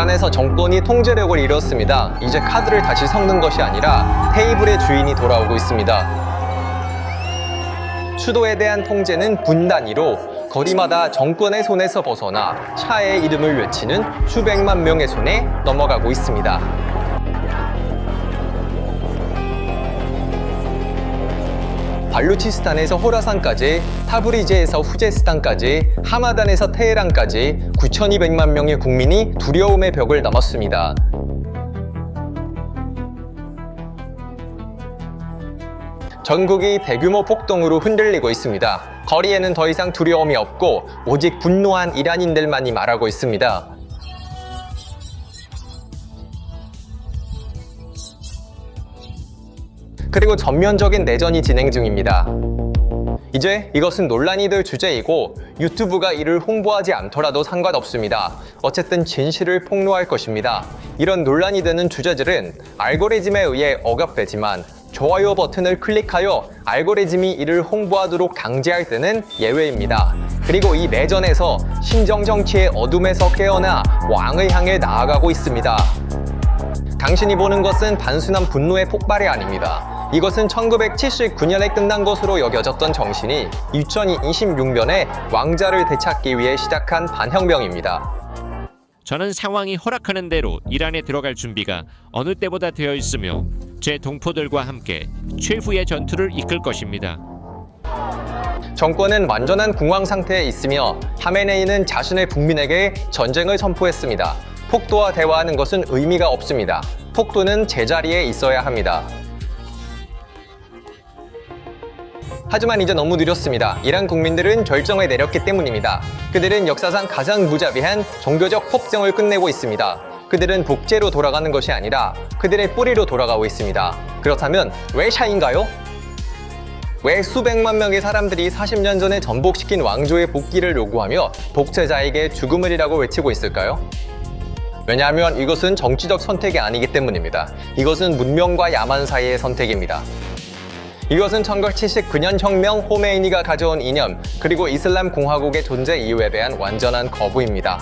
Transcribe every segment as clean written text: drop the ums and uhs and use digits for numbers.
이란에서 정권이 통제력을 잃었습니다. 이제 카드를 다시 섞는 것이 아니라 테이블의 주인이 돌아오고 있습니다. 수도에 대한 통제는 분단위로 거리마다 정권의 손에서 벗어나 샤의 이름을 외치는 수백만 명의 손에 넘어가고 있습니다. 발루치스탄에서 호라산까지, 타브리즈에서 후제스탄까지, 하마단에서 테헤란까지 9,200만 명의 국민이 두려움의 벽을 넘었습니다. 전국이 대규모 폭동으로 흔들리고 있습니다. 거리에는 더 이상 두려움이 없고 오직 분노한 이란인들만이 말하고 있습니다. 그리고 전면적인 내전이 진행 중입니다. 이제 이것은 논란이 될 주제이고 유튜브가 이를 홍보하지 않더라도 상관없습니다. 어쨌든 진실을 폭로할 것입니다. 이런 논란이 되는 주제들은 알고리즘에 의해 억압되지만 좋아요 버튼을 클릭하여 알고리즘이 이를 홍보하도록 강제할 때는 예외입니다. 그리고 이 내전에서 신정 정치의 어둠에서 깨어나 왕을 향해 나아가고 있습니다. 당신이 보는 것은 단순한 분노의 폭발이 아닙니다. 이것은 1979년에 끝난 것으로 여겨졌던 정신이 2026년에 왕자를 되찾기 위해 시작한 반혁명입니다. 저는 상황이 허락하는 대로 이란에 들어갈 준비가 어느 때보다 되어 있으며 제 동포들과 함께 최후의 전투를 이끌 것입니다. 정권은 완전한 공황 상태에 있으며 하메네이는 자신의 국민에게 전쟁을 선포했습니다. 폭도와 대화하는 것은 의미가 없습니다. 폭도는 제자리에 있어야 합니다. 하지만 이제 너무 느렸습니다. 이란 국민들은 결정을 내렸기 때문입니다. 그들은 역사상 가장 무자비한 종교적 폭정을 끝내고 있습니다. 그들은 복제로 돌아가는 것이 아니라 그들의 뿌리로 돌아가고 있습니다. 그렇다면 왜 샤인가요? 왜 수백만 명의 사람들이 40년 전에 전복시킨 왕조의 복귀를 요구하며 복제자에게 죽음을이라고 외치고 있을까요? 왜냐하면 이것은 정치적 선택이 아니기 때문입니다. 이것은 문명과 야만 사이의 선택입니다. 이것은 1979년 혁명 호메이니가 가져온 이념, 그리고 이슬람 공화국의 존재 이유에 대한 완전한 거부입니다.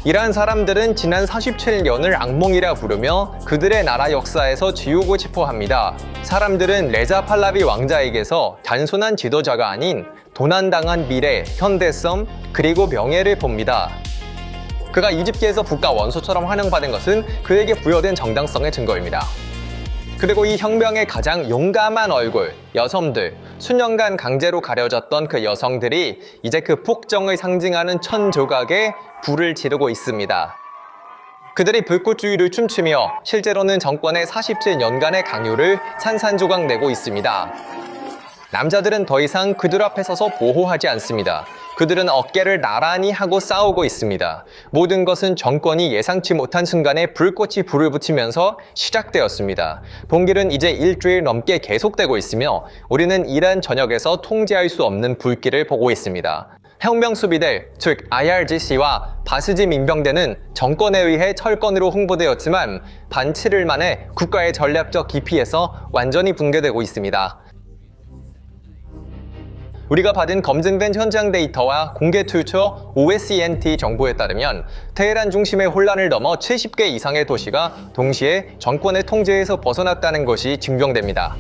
이란 사람들은 지난 47년을 악몽이라 부르며 그들의 나라 역사에서 지우고 싶어 합니다. 사람들은 레자 팔라비 왕자에게서 단순한 지도자가 아닌 도난당한 미래, 현대성, 그리고 명예를 봅니다. 그가 이집트에서 국가 원수처럼 환영받은 것은 그에게 부여된 정당성의 증거입니다. 그리고 이 혁명의 가장 용감한 얼굴, 여성들, 수년간 강제로 가려졌던 그 여성들이 이제 그 폭정을 상징하는 천조각에 불을 지르고 있습니다. 그들이 불꽃주의를 춤추며 실제로는 정권의 47년간의 강요를 산산조각 내고 있습니다. 남자들은 더 이상 그들 앞에 서서 보호하지 않습니다. 그들은 어깨를 나란히 하고 싸우고 있습니다. 모든 것은 정권이 예상치 못한 순간에 불꽃이 불을 붙이면서 시작되었습니다. 봉길은 이제 일주일 넘게 계속되고 있으며 우리는 이란 전역에서 통제할 수 없는 불길을 보고 있습니다. 혁명 수비대, 즉 IRGC와 바스지 민병대는 정권에 의해 철권으로 홍보되었지만 반 7일 만에 국가의 전략적 기피에서 완전히 붕괴되고 있습니다. 우리가 받은 검증된 현장 데이터와 공개 출처 OSENT 정보에 따르면 테헤란 중심의 혼란을 넘어 70개 이상의 도시가 동시에 정권의 통제에서 벗어났다는 것이 증명됩니다.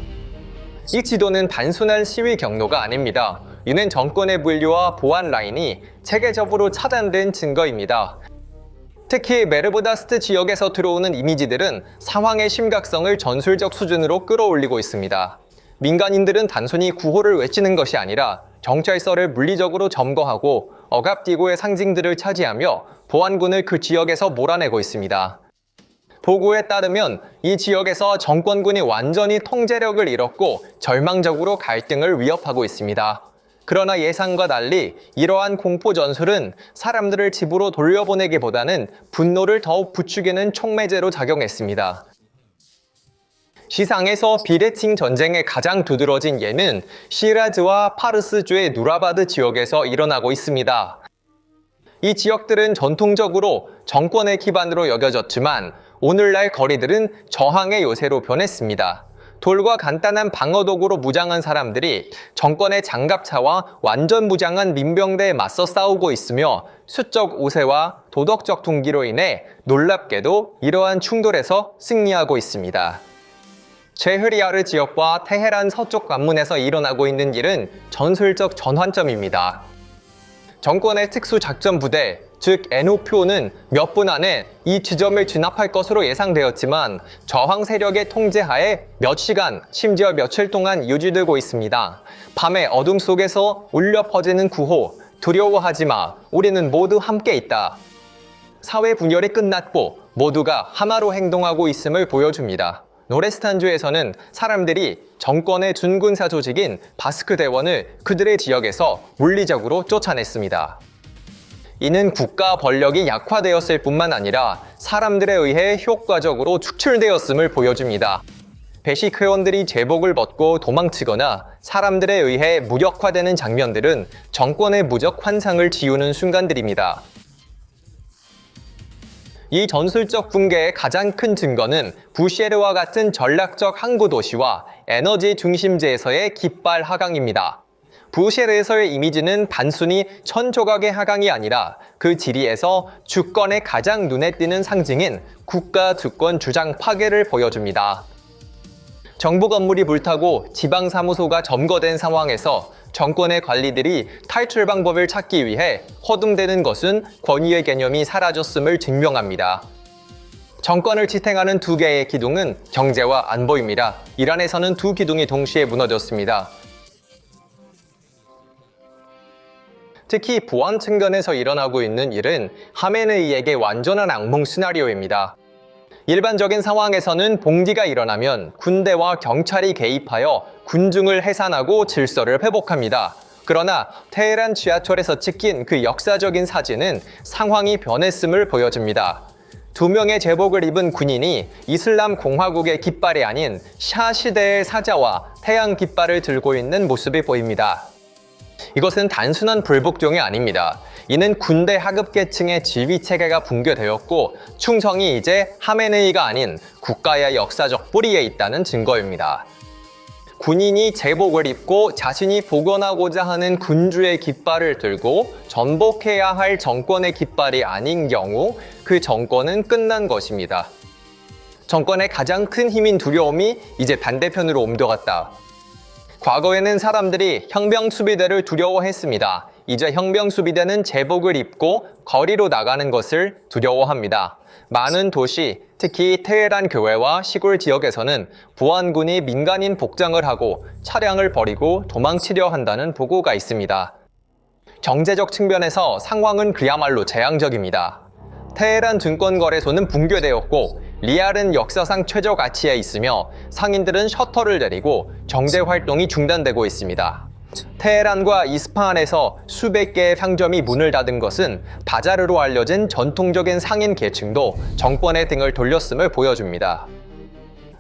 이 지도는 단순한 시위 경로가 아닙니다. 이는 정권의 분류와 보안 라인이 체계적으로 차단된 증거입니다. 특히 메르보다스트 지역에서 들어오는 이미지들은 상황의 심각성을 전술적 수준으로 끌어올리고 있습니다. 민간인들은 단순히 구호를 외치는 것이 아니라 경찰서를 물리적으로 점거하고 억압기구의 상징들을 차지하며 보안군을 그 지역에서 몰아내고 있습니다. 보고에 따르면 이 지역에서 정권군이 완전히 통제력을 잃었고 절망적으로 갈등을 위협하고 있습니다. 그러나 예상과 달리 이러한 공포 전술은 사람들을 집으로 돌려보내기보다는 분노를 더욱 부추기는 촉매제로 작용했습니다. 시상에서 비례칭 전쟁의 가장 두드러진 예는 시라즈와 파르스주의 누라바드 지역에서 일어나고 있습니다. 이 지역들은 전통적으로 정권의 기반으로 여겨졌지만 오늘날 거리들은 저항의 요새로 변했습니다. 돌과 간단한 방어 도구로 무장한 사람들이 정권의 장갑차와 완전 무장한 민병대에 맞서 싸우고 있으며 수적 우세와 도덕적 동기로 인해 놀랍게도 이러한 충돌에서 승리하고 있습니다. 제흐리아르 지역과 테헤란 서쪽 관문에서 일어나고 있는 일은 전술적 전환점입니다. 정권의 특수작전부대, 즉 NOPO는 몇 분 안에 이 지점을 진압할 것으로 예상되었지만 저항 세력의 통제하에 몇 시간, 심지어 며칠 동안 유지되고 있습니다. 밤의 어둠 속에서 울려 퍼지는 구호, 두려워하지 마, 우리는 모두 함께 있다. 사회 분열이 끝났고 모두가 하나로 행동하고 있음을 보여줍니다. 노레스탄주에서는 사람들이 정권의 준군사 조직인 바스크 대원을 그들의 지역에서 물리적으로 쫓아냈습니다. 이는 국가 권력이 약화되었을 뿐만 아니라 사람들에 의해 효과적으로 축출되었음을 보여줍니다. 베식 회원들이 제복을 벗고 도망치거나 사람들에 의해 무력화되는 장면들은 정권의 무적 환상을 지우는 순간들입니다. 이 전술적 붕괴의 가장 큰 증거는 부셰르와 같은 전략적 항구 도시와 에너지 중심지에서의 깃발 하강입니다. 부셰르에서의 이미지는 단순히 천조각의 하강이 아니라 그 지리에서 주권의 가장 눈에 띄는 상징인 국가 주권 주장 파괴를 보여줍니다. 정부 건물이 불타고 지방사무소가 점거된 상황에서 정권의 관리들이 탈출 방법을 찾기 위해 허둥대는 것은 권위의 개념이 사라졌음을 증명합니다. 정권을 지탱하는 두 개의 기둥은 경제와 안보입니다. 이란에서는 두 기둥이 동시에 무너졌습니다. 특히 보안 측면에서 일어나고 있는 일은 하메네이에게 완전한 악몽 시나리오입니다. 일반적인 상황에서는 봉기가 일어나면 군대와 경찰이 개입하여 군중을 해산하고 질서를 회복합니다. 그러나 테헤란 지하철에서 찍힌 그 역사적인 사진은 상황이 변했음을 보여줍니다. 2명의 제복을 입은 군인이 이슬람 공화국의 깃발이 아닌 샤 시대의 사자와 태양 깃발을 들고 있는 모습이 보입니다. 이것은 단순한 불복종이 아닙니다. 이는 군대 하급계층의 지휘체계가 붕괴되었고 충성이 이제 하메네이가 아닌 국가의 역사적 뿌리에 있다는 증거입니다. 군인이 제복을 입고 자신이 복원하고자 하는 군주의 깃발을 들고 전복해야 할 정권의 깃발이 아닌 경우 그 정권은 끝난 것입니다. 정권의 가장 큰 힘인 두려움이 이제 반대편으로 옮겨갔다. 과거에는 사람들이 형병수비대를 두려워했습니다. 이제 형병수비대는 제복을 입고 거리로 나가는 것을 두려워합니다. 많은 도시, 특히 테헤란 교외와 시골 지역에서는 보안군이 민간인 복장을 하고 차량을 버리고 도망치려 한다는 보고가 있습니다. 경제적 측면에서 상황은 그야말로 재앙적입니다. 테헤란 증권거래소는 붕괴되었고 리알은 역사상 최저 가치에 있으며 상인들은 셔터를 내리고 경제활동이 중단되고 있습니다. 테헤란과 이스파한에서 수백 개의 상점이 문을 닫은 것은 바자르로 알려진 전통적인 상인 계층도 정권의 등을 돌렸음을 보여줍니다.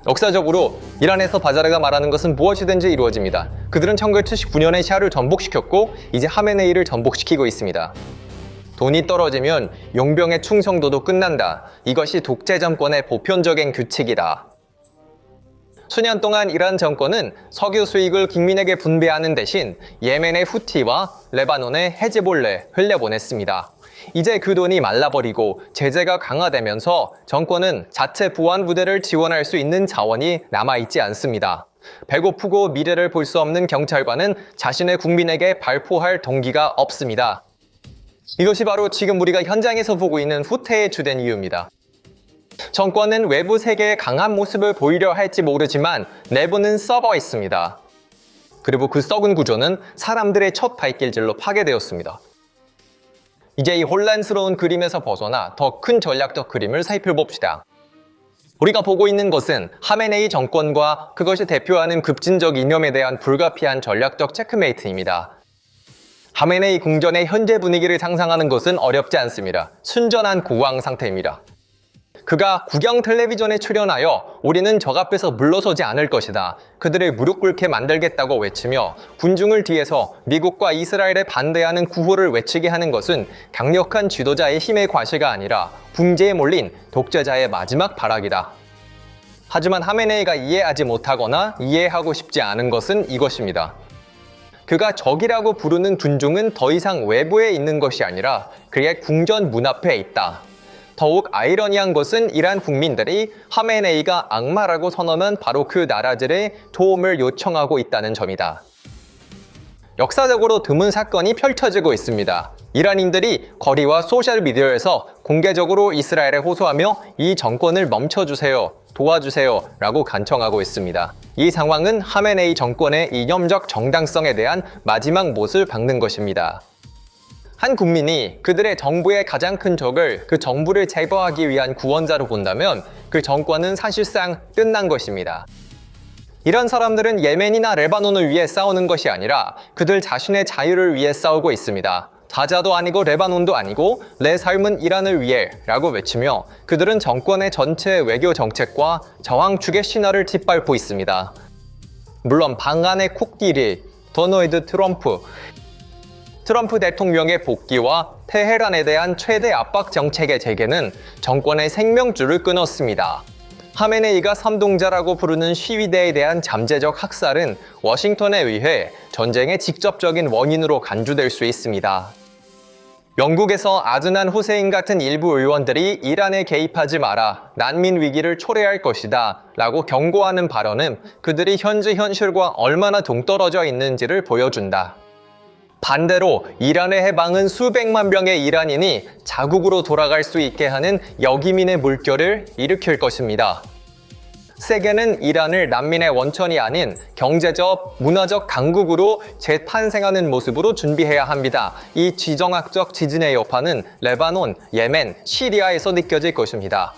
역사적으로 이란에서 바자르가 말하는 것은 무엇이든지 이루어집니다. 그들은 1979년에 샤를 전복시켰고 이제 하메네이를 전복시키고 있습니다. 돈이 떨어지면 용병의 충성도도 끝난다. 이것이 독재 정권의 보편적인 규칙이다. 수년 동안 이란 정권은 석유 수익을 국민에게 분배하는 대신 예멘의 후티와 레바논의 헤즈볼레 흘려보냈습니다. 이제 그 돈이 말라버리고 제재가 강화되면서 정권은 자체 보안 부대를 지원할 수 있는 자원이 남아있지 않습니다. 배고프고 미래를 볼 수 없는 경찰관은 자신의 국민에게 발포할 동기가 없습니다. 이것이 바로 지금 우리가 현장에서 보고 있는 후퇴의 주된 이유입니다. 정권은 외부 세계에 강한 모습을 보이려 할지 모르지만 내부는 썩어 있습니다. 그리고 그 썩은 구조는 사람들의 첫 발길질로 파괴되었습니다. 이제 이 혼란스러운 그림에서 벗어나 더 큰 전략적 그림을 살펴봅시다. 우리가 보고 있는 것은 하메네이 정권과 그것이 대표하는 급진적 이념에 대한 불가피한 전략적 체크메이트입니다. 하메네이 궁전의 현재 분위기를 상상하는 것은 어렵지 않습니다. 순전한 고강 상태입니다. 그가 국영 텔레비전에 출연하여 우리는 적 앞에서 물러서지 않을 것이다. 그들을 무릎 꿇게 만들겠다고 외치며 군중을 뒤에서 미국과 이스라엘에 반대하는 구호를 외치게 하는 것은 강력한 지도자의 힘의 과시가 아니라 붕괴에 몰린 독재자의 마지막 발악이다. 하지만 하메네이가 이해하지 못하거나 이해하고 싶지 않은 것은 이것입니다. 그가 적이라고 부르는 군중은 더 이상 외부에 있는 것이 아니라 그의 궁전 문 앞에 있다. 더욱 아이러니한 것은 이란 국민들이 하메네이가 악마라고 선언한 바로 그 나라들의 도움을 요청하고 있다는 점이다. 역사적으로 드문 사건이 펼쳐지고 있습니다. 이란인들이 거리와 소셜미디어에서 공개적으로 이스라엘에 호소하며 이 정권을 멈춰주세요, 도와주세요 라고 간청하고 있습니다. 이 상황은 하메네이 정권의 이념적 정당성에 대한 마지막 못을 박는 것입니다. 한 국민이 그들의 정부의 가장 큰 적을 그 정부를 제거하기 위한 구원자로 본다면 그 정권은 사실상 끝난 것입니다. 이런 사람들은 예멘이나 레바논을 위해 싸우는 것이 아니라 그들 자신의 자유를 위해 싸우고 있습니다. 가자도 아니고 레바논도 아니고 내 삶은 이란을 위해 라고 외치며 그들은 정권의 전체 외교 정책과 저항 축의 신화를 짓밟고 있습니다. 물론 방안의 코끼리, 도널드 트럼프 대통령의 복귀와 테헤란에 대한 최대 압박 정책의 재개는 정권의 생명줄을 끊었습니다. 하메네이가 삼동자라고 부르는 시위대에 대한 잠재적 학살은 워싱턴에 의해 전쟁의 직접적인 원인으로 간주될 수 있습니다. 영국에서 아드난 후세인 같은 일부 의원들이 이란에 개입하지 마라, 난민 위기를 초래할 것이다 라고 경고하는 발언은 그들이 현재 현실과 얼마나 동떨어져 있는지를 보여준다. 반대로 이란의 해방은 수백만 명의 이란인이 자국으로 돌아갈 수 있게 하는 역이민의 물결을 일으킬 것입니다. 세계는 이란을 난민의 원천이 아닌 경제적, 문화적 강국으로 재탄생하는 모습으로 준비해야 합니다. 이 지정학적 지진의 여파는 레바논, 예멘, 시리아에서 느껴질 것입니다.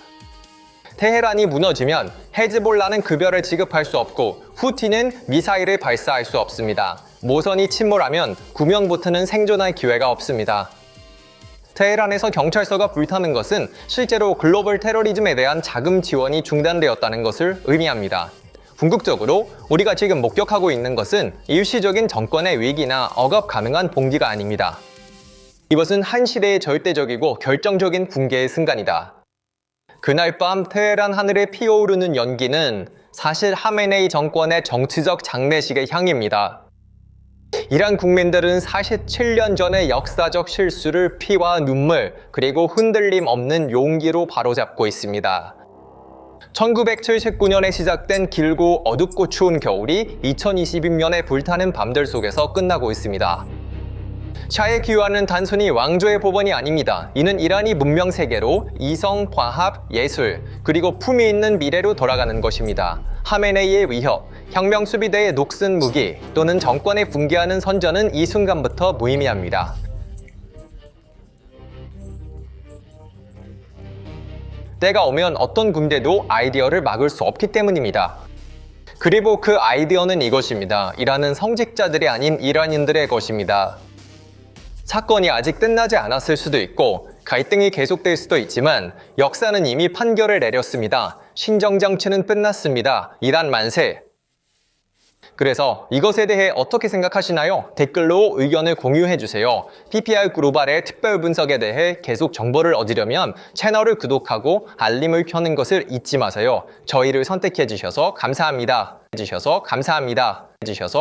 테헤란이 무너지면 헤즈볼라는 급여를 지급할 수 없고 후티는 미사일을 발사할 수 없습니다. 모선이 침몰하면 구명보트는 생존할 기회가 없습니다. 테헤란에서 경찰서가 불타는 것은 실제로 글로벌 테러리즘에 대한 자금 지원이 중단되었다는 것을 의미합니다. 궁극적으로 우리가 지금 목격하고 있는 것은 일시적인 정권의 위기나 억압 가능한 봉기가 아닙니다. 이것은 한 시대의 절대적이고 결정적인 붕괴의 순간이다. 그날 밤 테헤란 하늘에 피어오르는 연기는 사실 하메네이 정권의 정치적 장례식의 향입니다. 이란 국민들은 47년 전의 역사적 실수를 피와 눈물 그리고 흔들림 없는 용기로 바로잡고 있습니다. 1979년에 시작된 길고 어둡고 추운 겨울이 2022년에 불타는 밤들 속에서 끝나고 있습니다. 샤의 기와는 단순히 왕조의 법원이 아닙니다. 이는 이란이 문명 세계로 이성, 과학, 예술, 그리고 품위 있는 미래로 돌아가는 것입니다. 하메네이의 위협, 혁명 수비대의 녹슨 무기 또는 정권의 붕괴하는 선전은 이 순간부터 무의미합니다. 때가 오면 어떤 군대도 아이디어를 막을 수 없기 때문입니다. 그리고 그 아이디어는 이것입니다. 이란은 성직자들이 아닌 이란인들의 것입니다. 사건이 아직 끝나지 않았을 수도 있고 갈등이 계속될 수도 있지만 역사는 이미 판결을 내렸습니다. 신정장치는 끝났습니다. 이란 만세! 그래서 이것에 대해 어떻게 생각하시나요? 댓글로 의견을 공유해주세요. PPR 글로벌의 특별 분석에 대해 계속 정보를 얻으려면 채널을 구독하고 알림을 켜는 것을 잊지 마세요. 저희를 선택해주셔서 감사합니다.